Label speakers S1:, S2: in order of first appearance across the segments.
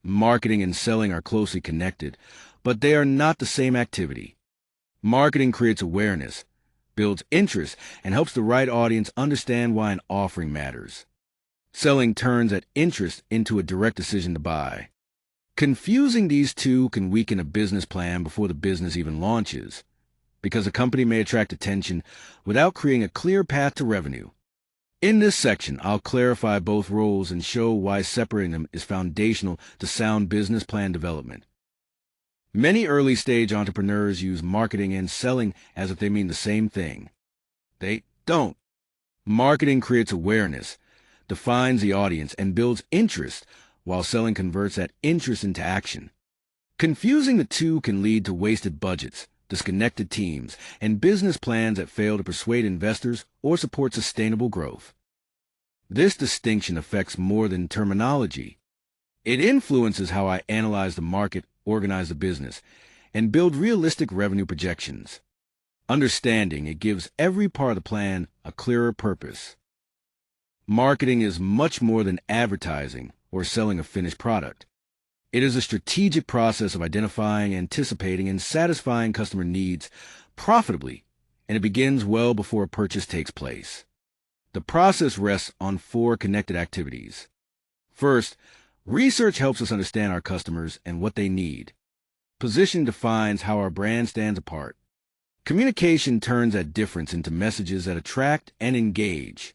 S1: Marketing and selling are closely connected, but they are not the same activity. Marketing creates awareness, builds interest, and helps the right audience understand why an offering matters. Selling turns that interest into a direct decision to buy. Confusing these two can weaken a business plan before the business even launches, because a company may attract attention without creating a clear path to revenue. In this section, I'll clarify both roles and show why separating them is foundational to sound business plan development. Many early-stage entrepreneurs use marketing and selling as if they mean the same thing. They don't. Marketing creates awareness, defines the audience, and builds interest, while selling converts that interest into action. Confusing the two can lead to wasted budgets, disconnected teams, and business plans that fail to persuade investors or support sustainable growth. This distinction affects more than terminology. It influences how I analyze the market, organize the business, and build realistic revenue projections. Understanding it gives every part of the plan a clearer purpose. Marketing is much more than advertising or selling a finished product. It is a strategic process of identifying, anticipating, and satisfying customer needs profitably, and it begins well before a purchase takes place. The process rests on 4 connected activities. First, research helps us understand our customers and what they need. Position defines how our brand stands apart. Communication turns that difference into messages that attract and engage.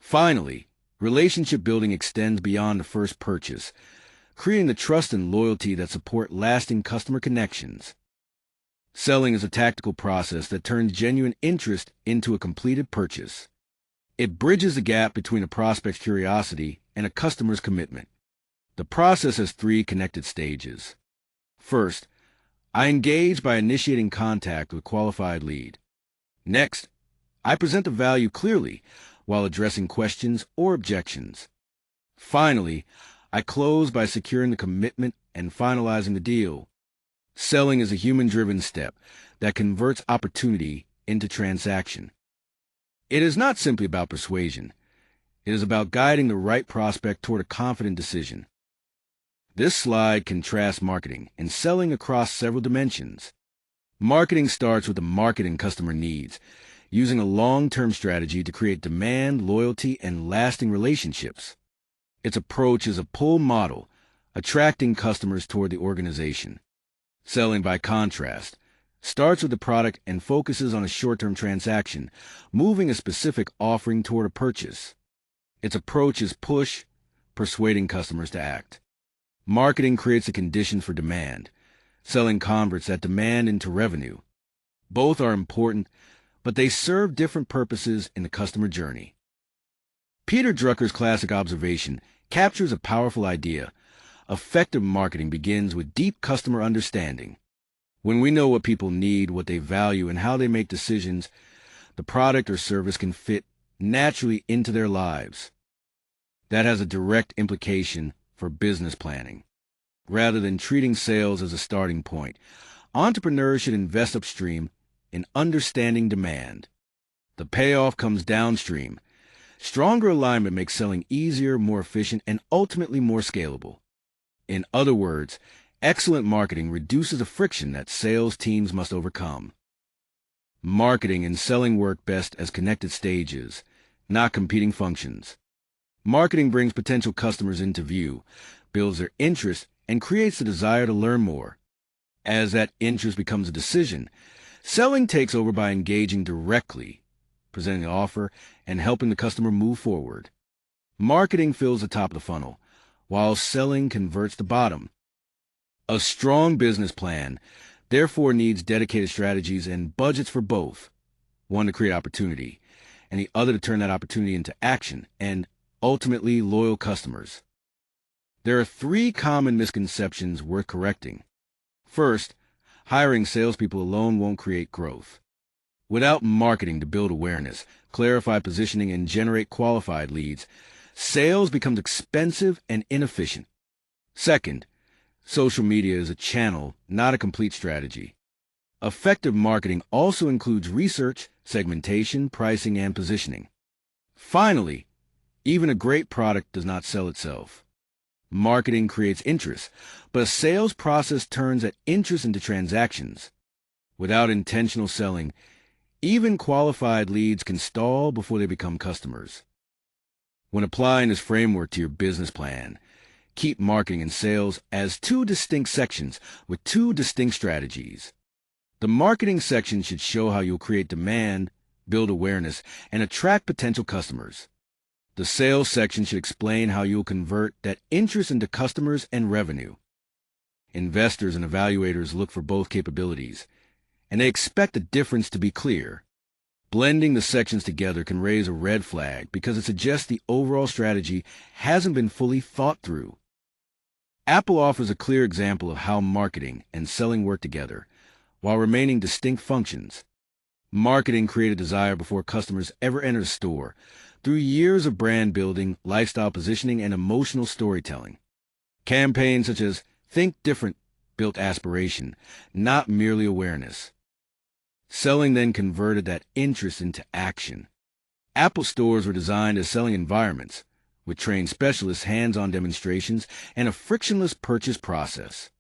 S1: Finally, relationship building extends beyond the first purchase, creating the trust and loyalty that support lasting customer connections. Selling is a tactical process that turns genuine interest into a completed purchase. It bridges the gap between a prospect's curiosity and a customer's commitment. The process has 3 connected stages. First, I engage by initiating contact with a qualified lead. Next, I present the value clearly while addressing questions or objections. Finally, I close by securing the commitment and finalizing the deal. Selling is a human-driven step that converts opportunity into transaction. It is not simply about persuasion. It is about guiding the right prospect toward a confident decision. This slide contrasts marketing and selling across several dimensions. Marketing starts with the market and customer needs, using a long-term strategy to create demand, loyalty, and lasting relationships. Its approach is a pull model, attracting customers toward the organization. Selling, by contrast, starts with the product and focuses on a short-term transaction, moving a specific offering toward a purchase. Its approach is push, persuading customers to act. Marketing creates the conditions for demand. Selling converts that demand into revenue. Both are important, but they serve different purposes in the customer journey. Peter Drucker's classic observation captures a powerful idea. Effective marketing begins with deep customer understanding. When we know what people need, what they value, and how they make decisions, the product or service can fit naturally into their lives. That has a direct implication for business planning. Rather than treating sales as a starting point, entrepreneurs should invest upstream in understanding demand. The payoff comes downstream. Stronger alignment makes selling easier, more efficient, and ultimately more scalable. In other words, excellent marketing reduces the friction that sales teams must overcome. Marketing and selling work best as connected stages, not competing functions. Marketing brings potential customers into view, builds their interest, and creates the desire to learn more. As that interest becomes a decision, selling takes over by engaging directly, presenting the offer, and helping the customer move forward. Marketing fills the top of the funnel, while selling converts the bottom. A strong business plan, therefore, needs dedicated strategies and budgets for both, one to create opportunity, and the other to turn that opportunity into action and, ultimately, loyal customers. There are 3 common misconceptions worth correcting. First, hiring salespeople alone won't create growth. Without marketing to build awareness, clarify positioning, and generate qualified leads, sales becomes expensive and inefficient. Second, social media is a channel, not a complete strategy. Effective marketing also includes research, segmentation, pricing, and positioning. Finally, even a great product does not sell itself. Marketing creates interest, but a sales process turns that interest into transactions. Without intentional selling, even qualified leads can stall before they become customers. When applying this framework to your business plan, keep marketing and sales as two distinct sections with two distinct strategies. The marketing section should show how you'll create demand, build awareness, and attract potential customers. The sales section should explain how you'll convert that interest into customers and revenue. Investors and evaluators look for both capabilities, and they expect the difference to be clear. Blending the sections together can raise a red flag because it suggests the overall strategy hasn't been fully thought through. Apple offers a clear example of how marketing and selling work together while remaining distinct functions. Marketing created desire before customers ever enter the store through years of brand building, lifestyle positioning, and emotional storytelling. Campaigns such as Think Different built aspiration, not merely awareness. Selling then converted that interest into action. Apple stores were designed as selling environments, with trained specialists, hands-on demonstrations, and a frictionless purchase process.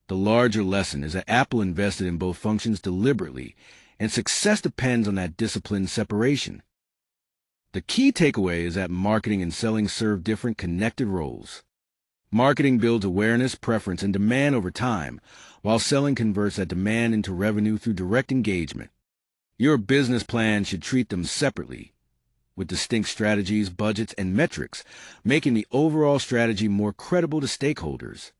S1: The larger lesson is that Apple invested in both functions deliberately, and success depends on that disciplined separation. The key takeaway is that marketing and selling serve different connected roles. Marketing builds awareness, preference, and demand over time, while selling converts that demand into revenue through direct engagement. Your business plan should treat them separately, with distinct strategies, budgets, and metrics, making the overall strategy more credible to stakeholders.